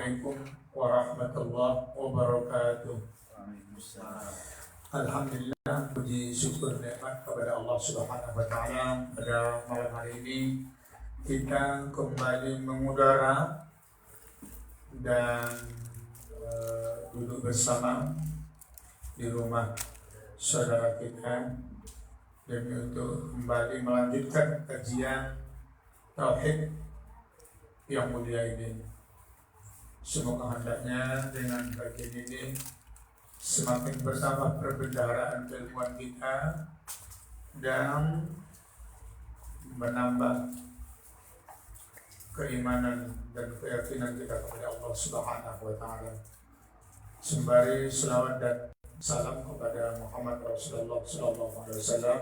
Assalamualaikum warahmatullahi wabarakatuh. Alhamdulillah, puji syukur nikmat kepada Allah Subhanahu wa taala. Pada malam hari ini kita kembali mengudara dan duduk bersama di rumah saudara kita demi untuk kembali melanjutkan kajian tauhid yang mulia ini. Semoga hendaknya dengan kajian ini semakin bertambah perbendaharaan keilmuan kita dan menambah keimanan dan keyakinan kita kepada Allah Subhanahu wa taala. Sembari selawat dan salam kepada Muhammad Rasulullah sallallahu alaihi wasallam.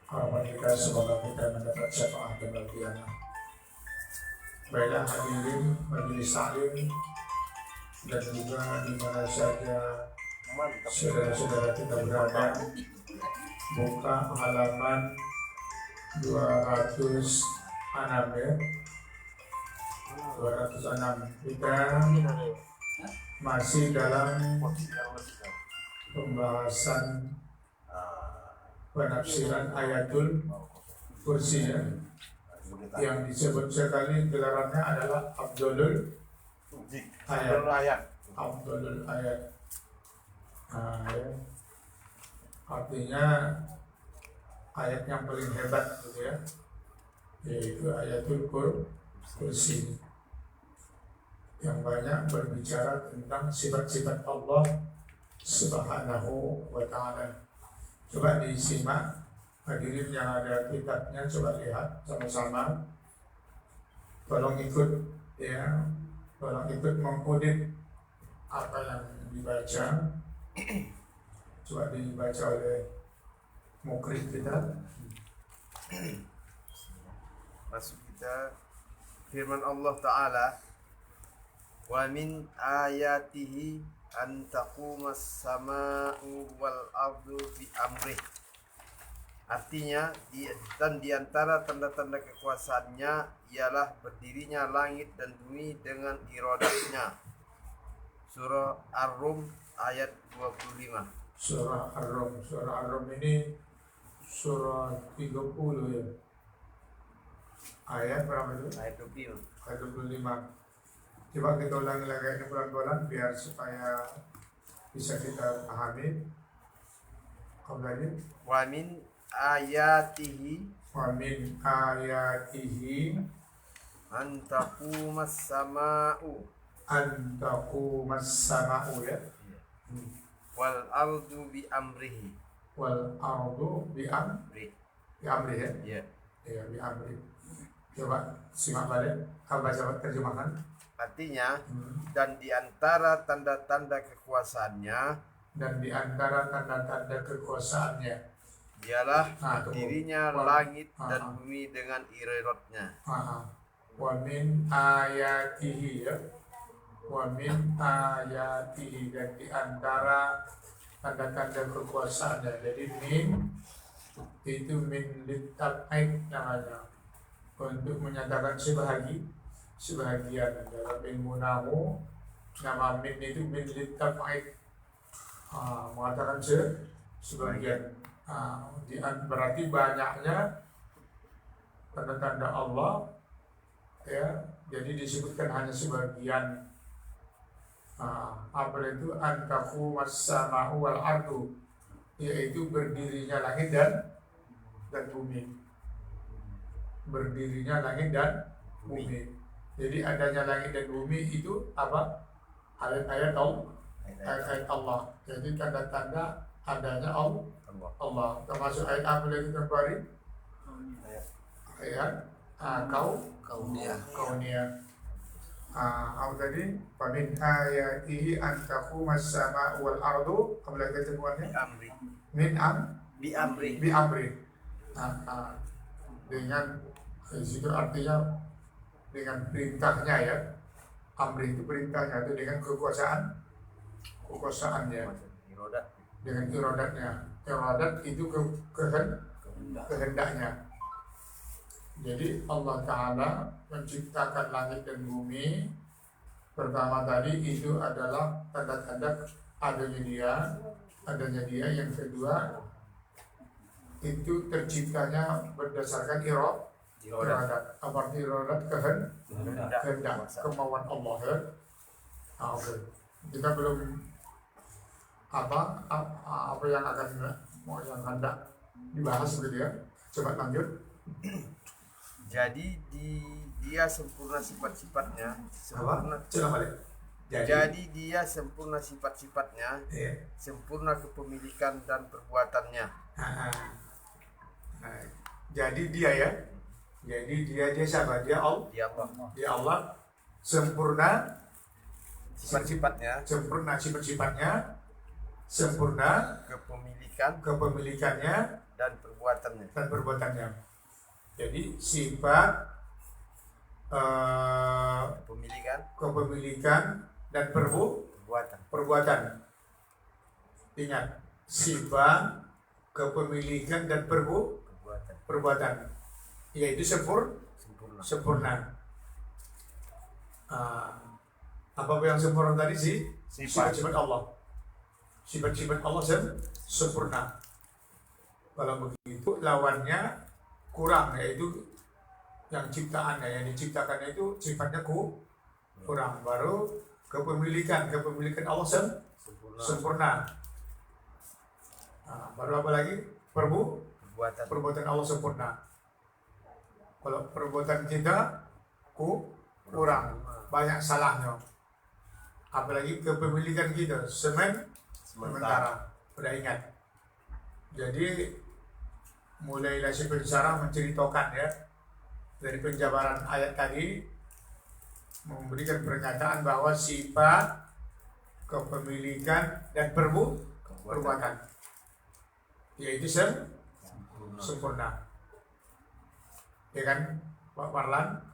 Harapan kita semoga kita mendapat syafaat dan qiyamah. Baiklah hadirin majelis taklim dan juga di mana saja saudara-saudara kita berada, buka halaman 206 ya. 206 kita masih dalam pembahasan penafsiran ayatul kursi ya. Yang disebut sekali gelarannya adalah Abdulul Ayat. Abdulul Ayat. Ya. Artinya ayat yang paling hebat gitu ya, yaitu ayatul kursi yang banyak berbicara tentang sifat-sifat Allah Subhanahu wa taala. Coba disimak hadirin yang ada kitabnya, coba lihat sama-sama. Tolong ikut ya, tolong ikut mengkodit apa yang dibaca. Coba dibaca oleh mukri kita. Masuk kita firman Allah Ta'ala, wa min ayatihi an taqumas sama'u wal ardu bi amrih. Artinya di antara tanda-tanda kekuasaannya ialah berdirinya langit dan bumi dengan iradatnya. Surah Ar-Rum ayat 25. Surah Ar-Rum. Surah Ar-Rum ini surah 30 ya. Ayat berapa itu? Ayat 25. Ayat 25. Coba kita ulangi lagi ini pelan-pelan biar supaya bisa kita pahami. Kembali. Wa min ayatihi Wa min ayatihi an taqumas sama'u an taqumas sama'u ya. wal ardu bi amrihi. Wal ardu bi amri ya. Ya, bi amri. Coba simak balik. Baca terjemahan. Artinya dan di antara tanda-tanda kekuasaannya ialah berdirinya langit dan bumi dengan iradatnya. Wa min ayatihi ya. Wa min ayatihi, dan di antara tanda-tanda kekuasaannya. Jadi min itu min litab'id namanya, untuk menyatakan sebahagian. Dalam ilmu nahu nama min itu min litab'id, mengatakan sebagian. Berarti banyaknya tanda-tanda Allah ya, jadi disebutkan hanya sebagian. Apa itu antaku mas-sama'u wal ardu, yaitu berdirinya langit dan bumi. Berdirinya langit dan bumi. Jadi adanya langit dan bumi itu apa? Ayat-ayat Allah. Jadi tanda-tanda adanya Allah. Termasuk ayat apa lagi kemarin? Ayat kauniyah. Apa tadi? Wa min ayatihi an taqumas sama'u wal ardu. Apa lagi ketemuannya? Bi amri. Dengan itu artinya dengan perintahnya ya. Amri itu perintahnya, itu dengan kekuasaannya. Dengan iradatnya. Iradat itu kehendaknya. Jadi Allah Ta'ala menciptakan langit dan bumi Pertama tadi itu adalah tanda-tanda adanya dia. Yang kedua itu terciptanya berdasarkan iradat. Apa arti iradat? Kehendak, kemauan Allah ya. Nah, oke. Kita belum apa yang yang hendak dibahas begitu ya. Coba lanjut. Jadi dia sempurna sifat-sifatnya, sempurna. Coba balik. Jadi dia sempurna sifat-sifatnya, Iya. sempurna kepemilikan dan perbuatannya. Nah, jadi dia ya. Jadi dia siapa? Dia Allah. Dia Allah sempurna Sifat-sifatnya, sempurna sifat-sifatnya, sempurna kepemilikannya dan perbuatannya. Jadi sifat kepemilikan dan perbuatan. Ingat, sifat kepemilikan dan perbuatan, yaitu sempurna. Apa yang sempurna tadi sih? Sifat-sifat Allah. Sifat-sifat Allah sempurna. Kalau begitu lawannya kurang, yaitu yang ciptaannya, yang diciptakannya itu sifatnya kurang. Baru kepemilikan Allah sempurna. Nah, baru apa lagi? Perbuatan Allah sempurna. Kalau perbuatan kita kurang, banyak salahnya. Apalagi kepemilikan kita sementara. Udah ingat. Jadi mulailah si pensyarah menceritakan ya, dari penjabaran ayat tadi, memberikan pernyataan bahwa sifat kepemilikan dan perbuatan, yaitu sempurna. Ya kan Pak Marlan?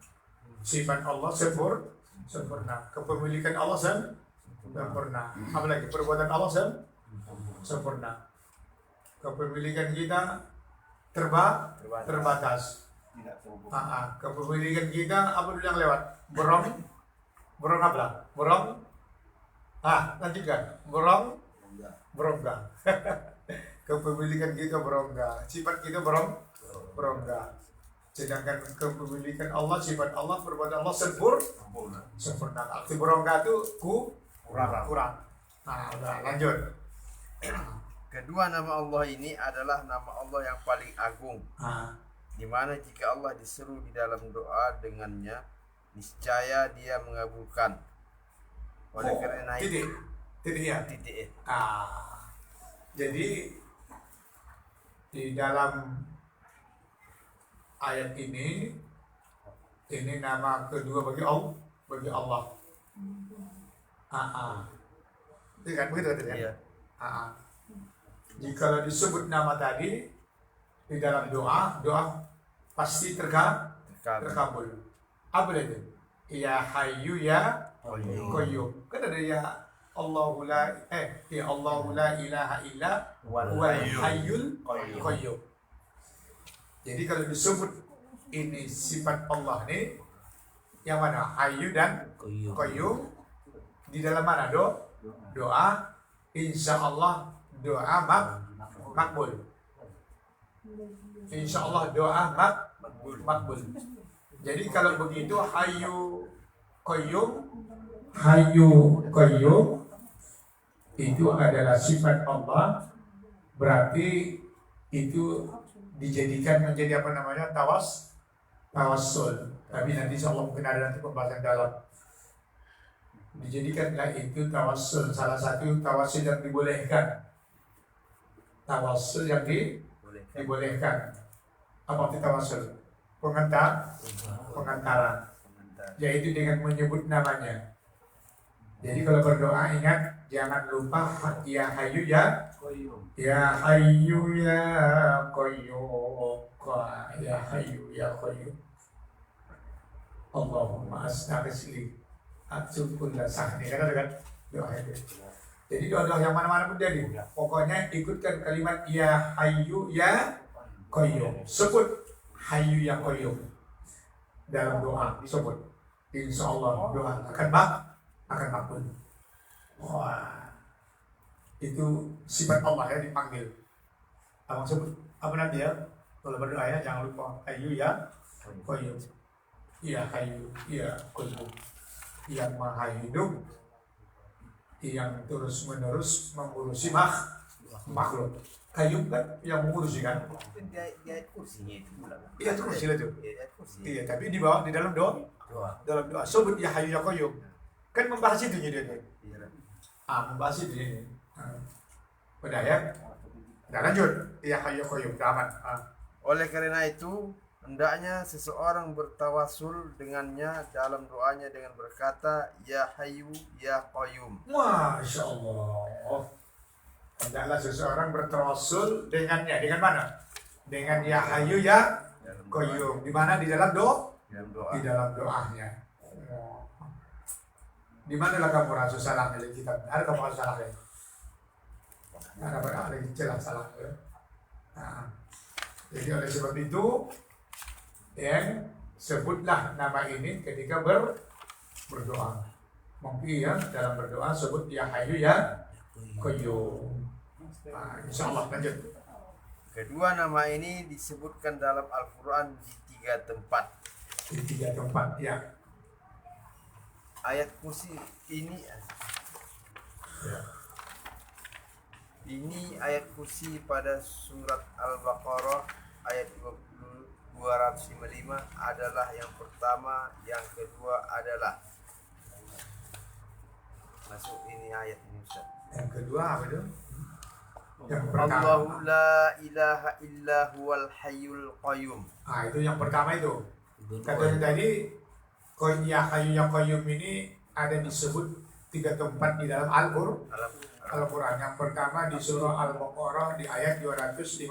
Sifat Allah sempurna, kepemilikan Allah sempurna, apalagi perbuatan Allah sempurna, kepemilikan kita terbatas. Kepemilikan kita apa dulu yang lewat? Borong apa? Lanjutkan. Berongga. Kepemilikan kita berongga, sifat kita berongga. Sedangkan kepemilikan Allah, sifat Allah, perbuatan Allah sempurna. Arti berongga itu kurang. Udah lanjut. Kedua nama Allah ini adalah nama Allah yang paling agung, di mana jika Allah diseru di dalam doa dengannya, niscaya Dia mengabulkan. Oleh karena itu, titik. Jadi di dalam ayat ini nama kedua bagi Allah. Itu kan begitu kan? Iya. Jika disebut nama tadi di dalam doa pasti terkabul. Apa itu? Ya Hayyu ya Qayyum. Kan ada ya Allahu la ilaha illa huwal hayyul qayyum. Jadi kalau disebut ini sifat Allah nih, yang mana? Hayyu dan Qayyum. Di dalam mana? Doa. Insya Allah doa makbul. Insya Allah doa makbul. Jadi kalau begitu Hayyu Qayyum itu adalah sifat Allah, berarti itu dijadikan menjadi apa namanya, tawassul. Tapi nanti insyaallah mungkin ada nanti pembahasan dalam. Dijadikanlah itu tawassul, salah satu tawassul yang dibolehkan. Tawassul yang dibolehkan. Apa itu tawassul? Pengantaran. Yaitu dengan menyebut namanya. Jadi kalau berdoa ingat jangan lupa ya Hayyu ya Qayyum. Ya Hayyu ya Qayyum. Ya Hayyu ya Qayyum. Allahumma astaghfir atsukulla sahni kan doa itu. Jadi doa yang mana-mana pun jadi. Pokoknya ikutkan kalimat ya Hayyu ya Qayyum. Sebut Hayyu ya Qayyum dalam doa, sebut. Insya Allah doa akan akan ampun. Wah, itu sifat Allah ya, dipanggil. Abang sebut apa nanti ya? Kalau berdoa ya jangan lupa Hayyu ya Qayyum. Ya Hayyu ya Qayyum, yang maha hidup, yang terus menerus mengurusi makhluk. Qayyum kan yang mengurusi kan? Dia kursinya itu pula. Iya itu kursi itu. Iya, kursi. Iya, tapi di bawah di dalam doa. Dalam doa sebut ya Hayyu ya Qayyum. Kan membahas itu dia. Iya. Membahas itu ini. Udah ya. Udah lanjut. Ya Hayyu ya Qayyum, udah aman. Oleh karena itu, hendaknya seseorang bertawasul dengannya dalam doanya dengan berkata, Ya Hayyu Ya Qayyum. Masya Allah. Hendaklah seseorang bertawasul dengannya. Dengan mana? Dengan Ya Hayyu Ya Qayyum. Di mana? Di dalam doa? Di dalam doanya. Di mana lah kamu rasa salah milik kita? Ada kamu rasa salah ya? Ada jelas salah ya? Jadi oleh sebab itu, yang sebutlah nama ini ketika berdoa. Mungkin ya dalam berdoa sebut Ya Hayyu Ya Qayyum. Insya Allah lanjut. Kedua nama ini disebutkan dalam Al-Quran di 3 tempat. Di 3 tempat ya. Ayat kursi ini ayat kursi pada surat Al-Baqarah ayat 255 adalah yang pertama, yang kedua adalah masuk ini ayat ini Ustaz. Yang kedua apa itu? Yang pertama. Allahu la ilaha illa huwal hayyul qayyum. Itu yang pertama itu. Katanya tadi Ya Hayyu Ya Qayyum ini ada disebut 3 tempat di dalam Al-Quran. Yang pertama di surah Al-Baqarah di ayat 255,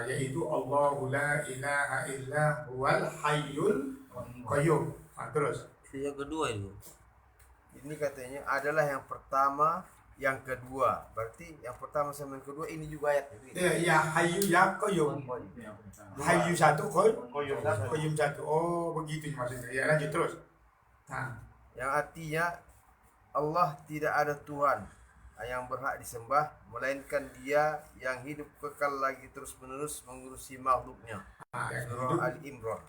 yaitu Allahu la ilaha illa huwal hayyul qayyum. Terus yang kedua itu. Ini katanya adalah yang pertama, yang kedua. Berarti yang pertama sama yang kedua ini juga ayat itu. Ya Hayyu Ya Qayyum. Hayyu satu, Qayyum satu. Oh begitu maksudnya. Ya lanjut terus. Yang artinya Allah tidak ada Tuhan yang berhak disembah melainkan Dia yang hidup kekal lagi terus menerus mengurusi makhluknya. Surah Al-Imran.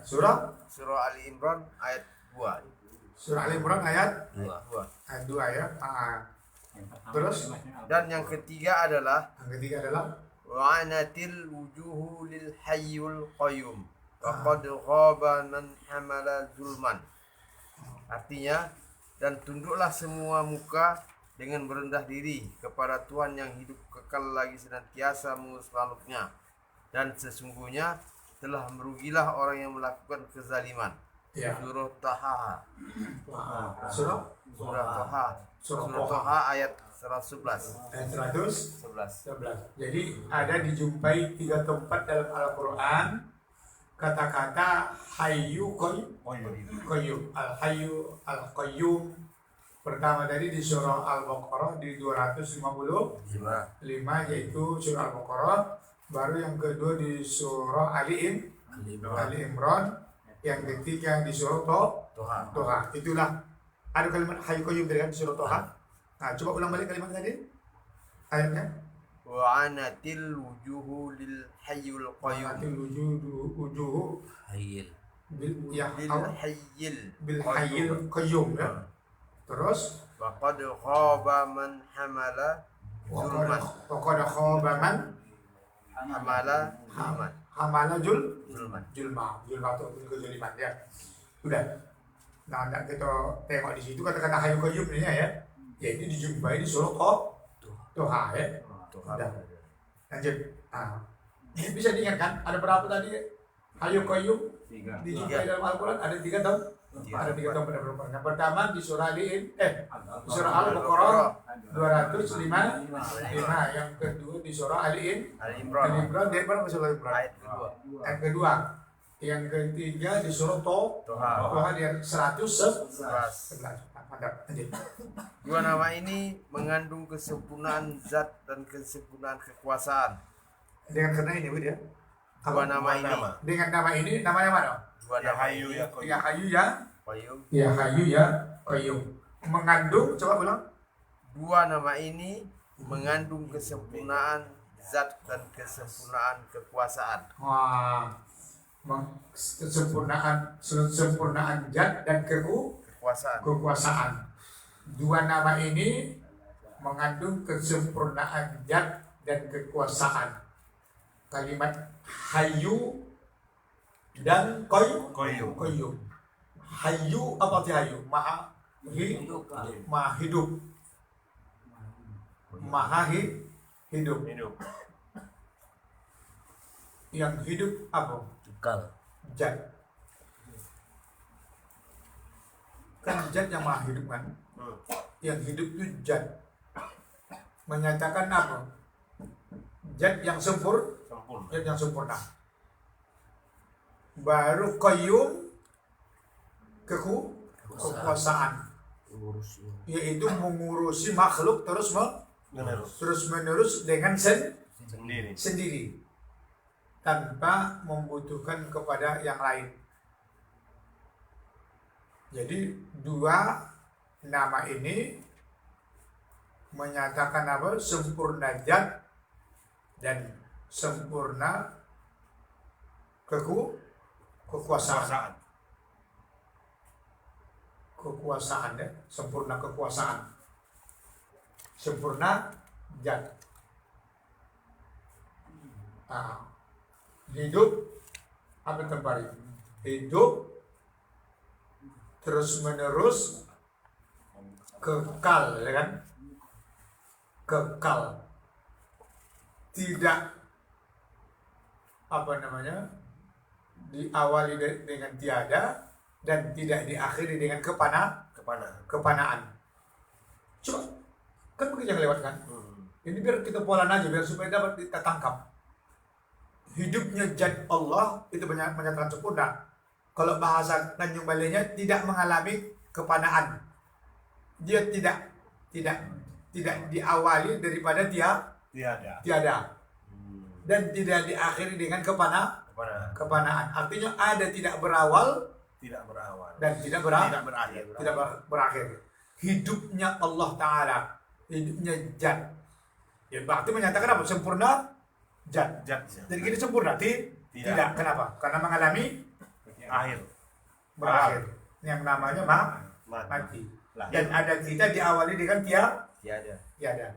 Surah Al-Imran ayat 2. Surah Al-Imran ayat 2. Ayat 2 ya. Terus dan yang ketiga adalah wa'anatil wujuhu lil hayyul qayyum faqad ghaba man hamala zulman. Artinya, dan tunduklah semua muka dengan merendah diri kepada Tuhan yang hidup kekal lagi senantiasa mengurus makhluknya, dan sesungguhnya telah merugilah orang yang melakukan kezaliman. Surah Taha. Surah Taha ayat 111. Ayat 111. Jadi ada dijumpai 3 tempat dalam Al-Quran kata-kata Hayyu Qayyum. Al-Hayyu Al-Qayyum. Pertama tadi di surah Al-Baqarah di 255 yaitu surah Al-Baqarah. Baru yang kedua di surah Ali Imran. Yang ketiga di surah Toha. Itulah ada kalimat Hayyu Qayyum dari surah Toha. Coba ulang balik kalimat tadi ayatnya. Wa'anatil wujuhu lil hayyul qayyum. Wujuhu Hayyil. bil hayyil qayyum ya. Terus waqad khaba man hamala zulman. Waqad khaba man hamala zulman itu kezaliman ya. Udah. Nah, kita tengok di situ kata-kata Hayyu Qayyum ini ya. Yaitu dijumpai di surah Toha ya. Udah. Lanjut. Ini bisa diingatkan ada berapa tadi Hayyu Qayyum dijumpai dalam Al-Quran? Ada 3 tahun? Ada 3 tahun pada Al-Quran. Yang pertama di surah surah Al-Baqarah 255. Yang kedua di surah Al-Imran. Dari mana surah Al-Imran? Ayat kedua. Yang ketiga di surah Toha di 111. Mantap. Lanjut. Dua nama ini mengandung kesempurnaan zat dan kesempurnaan kekuasaan. Dengan karena ini Bu ya. Dua nama ini. Dengan nama ini namanya mana? Dua nama Hayyu Ya Qayyum. Ya Hayyu Ya Qayyum. Ya Hayyu Ya Qayyum. Mengandung, coba ulang. Dua nama ini mengandung kesempurnaan zat dan kesempurnaan kekuasaan. Wah, kesempurnaan zat dan kekuasaan. Dua nama ini mengandung kesempurnaan zat dan kekuasaan. Kalimat Hayyu dan Qayyum. Hayyu apa arti Hayyu? Maha hidup. Maha hidup. Yang hidup apa? Zat. Kan zat yang maha hidup kan? Yang hidup itu zat. Menyatakan apa? Zat yang sempurna. Baru Qayyum kekuasaan, yaitu mengurusi makhluk terus menerus dengan sendiri tanpa membutuhkan kepada yang lain. Jadi dua nama ini menyatakan apa? Sempurna zat dan sempurna kekuasaan ya, sempurna kekuasaan, sempurna zat. Hidup apa tempari? Hidup terus menerus, kekal, ya kan? Kekal, tidak diawali dengan tiada dan tidak diakhiri dengan kepanaan. Coba, kan begitu yang lewat kan? Ini biar kita polan aja, biar supaya dapat kita tangkap. Hidupnya zat Allah itu menyatakan sempurna. Kalau bahasa Tanjung Balainya tidak mengalami kepanaan. Dia tidak diawali daripada tiada. Dan tidak diakhiri dengan kepanaan. Artinya ada tidak berawal dan tidak berakhir. Hidupnya Allah Ta'ala, hidupnya zat. Ya berarti menyatakan apa? Sempurna zat. Jadi kita sempurna? Tidak. Kenapa? Karena mengalami berakhir. Yang namanya mati. Dan ada kita diawali dengan tiada.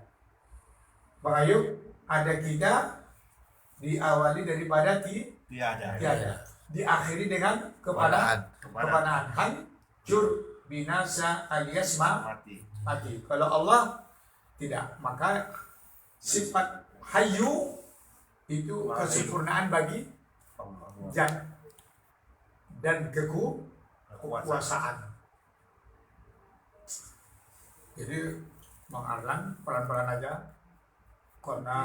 Bang Ayub, ada kita diawali daripada tiada. Diakhiri dengan kepanaan. Hancur, binasa alias mati. Kalau Allah tidak, maka sifat Hayyu itu kesempurnaan bagi zat dan kekuasaan. Jadi Bang Arlan pelan-pelan aja, karena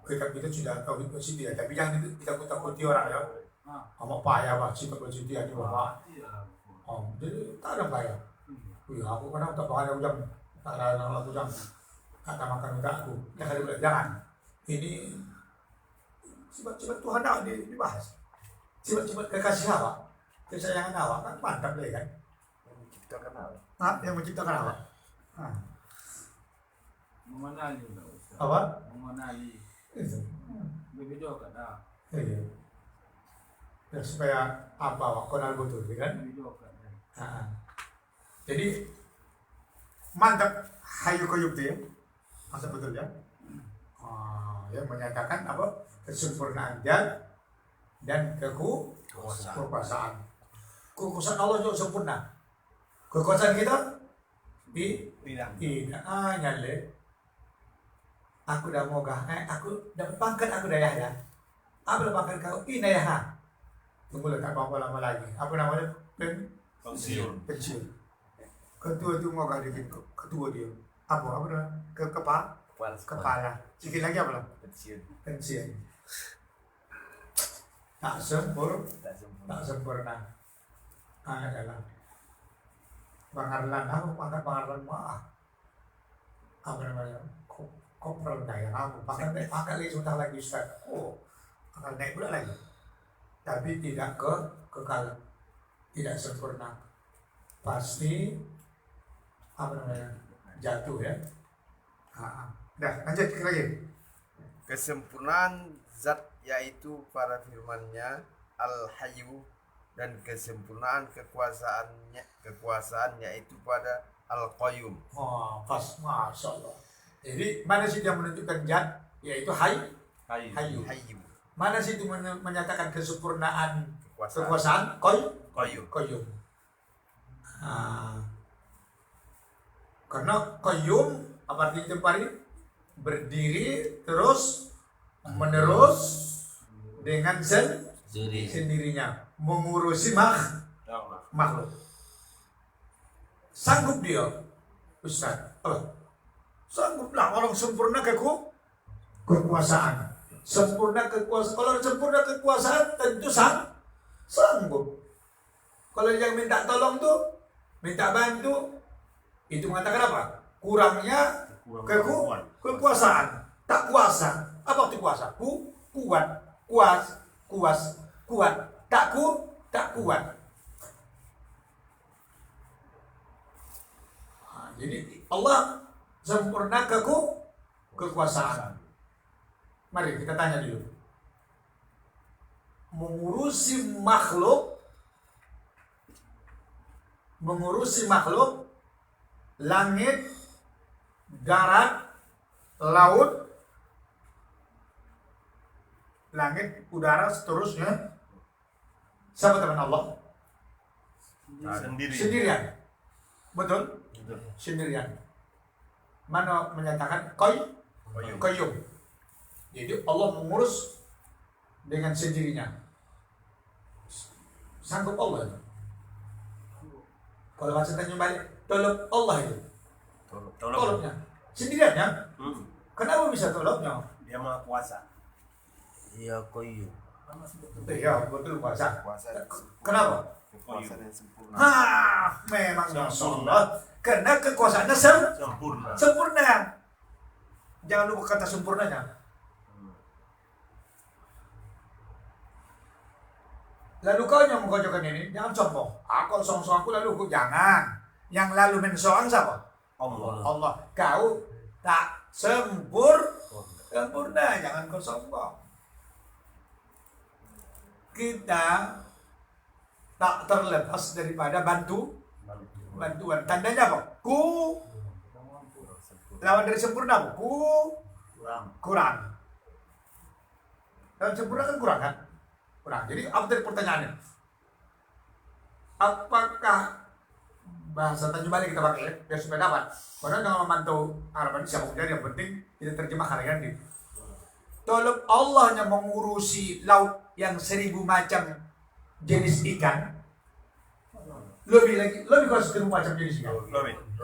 kita sudah tahu itu dia, tapi jangan ditakut-takuti orang ya. Sama payah bah, sifat bersedia di bawah. Jadi tak ada payah. Aku kadang tak bakal ujang, tak ada ujang, kata makan udah aku. Jangan. Ini sifat-sifat Tuhan awak dibahas. Sifat-sifat kekasih awak, kesayangan awak kan mantap deh kan. Yang menciptakan awak. Mengenali enggak Ustaz? Apa? Mengenali. Itu. Begitu kan? Iya. Dan supaya apa awak kenal betul, kan? Begitu kan? Jadi mantap Hayyu Qayyum dia, masa betul ya? Yang menyatakan apa? Kesempurnaan zat dan kekuasaan. Kekuasaan Allah juga sempurna. Kekuasaan kita tidak. Nyale. Aku dah mogah. Aku dapat pangkat, aku dah ya. Apa pangkat kau? Ini ya. Tunggu tak apa lama lagi. Apa namanya? Pensiun. Ketua itu mogah dia. Ketua dia. Apa namanya? Kepala. Sikit lagi apa lah? Pensiun. Tak sempurna. Adalah Bang Arlan, aku pangkat Bang Arlan apa namanya? Kopral daya aku pangkat lagi sebentar lagi Ustaz. Akan naik pula lagi. Tapi tidak kekal, tidak sempurna. Pasti apa namanya jatuh ya. Dah lanjut lagi. Kesempurnaan zat yaitu pada firman-Nya Al-Hayyu, dan kesempurnaan kekuasaan yaitu pada Al-Qayyum. Oh, pas, masya Allah. Jadi mana sih yang menentukan zat yaitu Hayyu. Mana sih itu menyatakan kesempurnaan kekuasaan Qayyum. Karena Qayyum apa artinya itu Pak? Berdiri terus menerus dengan sendirinya mengurusi makhluk. Sanggup dia, Ustaz? Sangguplah orang sempurna kekuasaan. Kalau sempurna kekuasaan tentu sanggup. Kalau yang minta tolong tuh, minta bantu, itu mengatakan apa? Kurangnya kekuasaan. Tak kuasa. Apa itu kuasa? Kuat. Tak kuat. Jadi Allah sempurna kekuasaan. Mari kita tanya dulu. Mengurusi makhluk, langit, darat, laut, langit, udara, seterusnya. Siapa teman Allah? Sendirian. Betul? Sendirian. Mana menyatakan Qayyum. Jadi Allah mengurus dengan sendirinya. Sanggup Allah itu. Kalau bahasa tanya balik, tolong Allah itu. Tolongnya. Sendirian ya? Kenapa bisa tolongnya? Dia maha kuasa. Iya, Qayyum. Iya, betul kuasa. Kenapa? Kekuasaan yang sempurna. Memang Masya Allah. Karena kekuasaannya sempurna. Jangan lupa kata sempurnanya. Lalu kau yang mengkocokkan ini, jangan sombong. Aku sombong aku lalu aku jangan. Yang lalu mensoang siapa? Allah. Kau tak sempurna, jangan kau sombong. Kita tak terlepas daripada bantuan. Tandanya apa? Lawan dari sempurna apa? Kurang. Lawan sempurna kan kurang kan? Kurang. Jadi apa tadi pertanyaannya? Apakah bahasa Tanjung Balik kita pakai biar supaya dapat? Karena dengan memantau harapan siapa yang penting kita terjemahkan kan gitu. Tolong Allah yang mengurusi laut yang 1000 macam jenis ikan. Lebih kalau 1000 macam jenis ikan.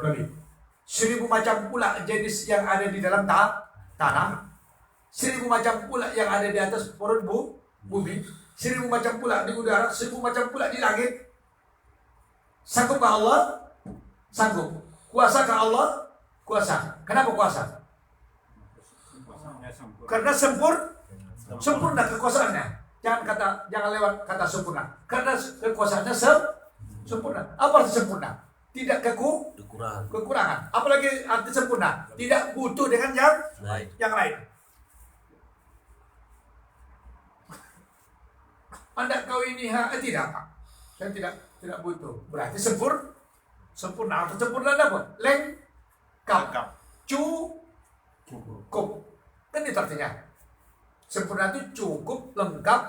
Lebih. 1000 macam pula jenis yang ada di dalam tanah. 1000 macam pula yang ada di atas perut bumi. 1000 macam pula di udara, 1000 macam pula di langit. Sanggupkah Allah? Sanggup. Kuasakah Allah? Kuasa. Kenapa kuasa? Karena sempurna kekuasaannya. Jangan lewat kata sempurna. Karena kekuasaannya sempurna. Apa arti sempurna? Tidak kekurangan. Apalagi arti sempurna? Tidak butuh dengan yang lain. Anda kau ini tidak. Saya tidak butuh. Berarti sempurna. Atau sempurna apa? Lengkap. Cukup. Kan itu artinya. Sempurna itu cukup, lengkap.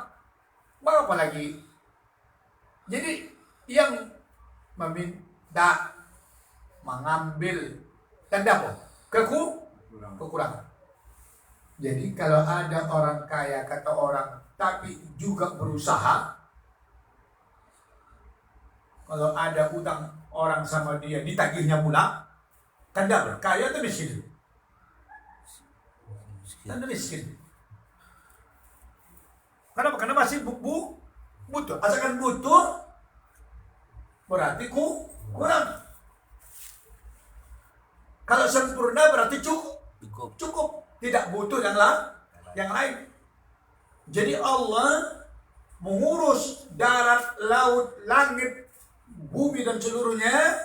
Mau apa lagi? Jadi yang meminta, mengambil, tanda apa? Kekurangan. Jadi kalau ada orang kaya kata orang tapi juga berusaha, kalau ada utang orang sama dia ditagihnya pula, tanda apa? Kaya atau miskin? Tanda miskin. Kenapa? Karena masih butuh. Asalkan butuh berarti kurang. Kalau sempurna berarti cukup. Tidak butuh yang lain. Jadi Allah mengurus darat, laut, langit, bumi dan seluruhnya,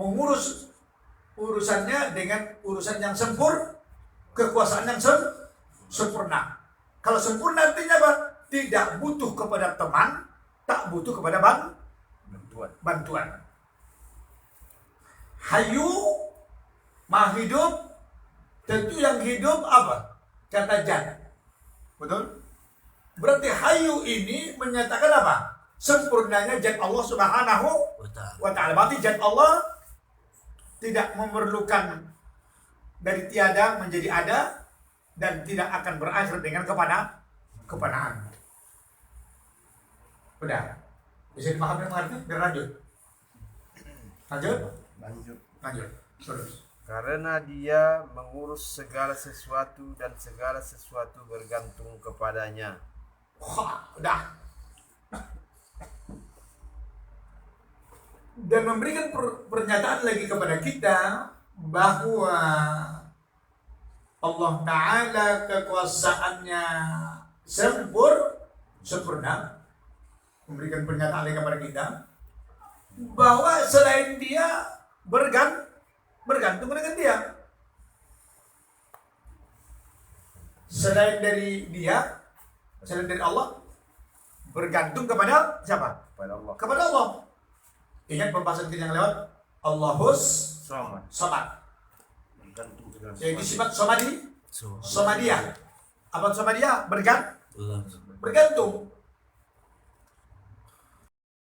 mengurus urusannya dengan urusan yang kekuasaan yang sempurna. Kalau sempurna artinya apa? Tidak butuh kepada teman, tak butuh kepada bantuan. Hayu, maha hidup, tentu yang hidup apa? Kata jad. Betul? Berarti hayu ini menyatakan apa? Sempurnanya zat Allah Subhanahu wa ta'ala. Berarti zat Allah tidak memerlukan dari tiada menjadi ada dan tidak akan berakhir dengan kepanaan. Udah. Bisa dipahami mengerti? Biar lanjut. Lanjut. Terus. Karena dia mengurus segala sesuatu dan segala sesuatu bergantung kepadanya. Wah, udah. Dan memberikan pernyataan lagi kepada kita bahwa Allah Ta'ala kekuasaannya sempurna. Memberikan pernyataan lagi kepada kita bahwa selain dia bergantung dengan dia. Selain dari Allah bergantung kepada siapa? Kepada Allah. Ingat pembahasan kita yang lewat, Allahus Samad. Jadi sifat Samadiyah. Apa Samadiyah? Bergantung.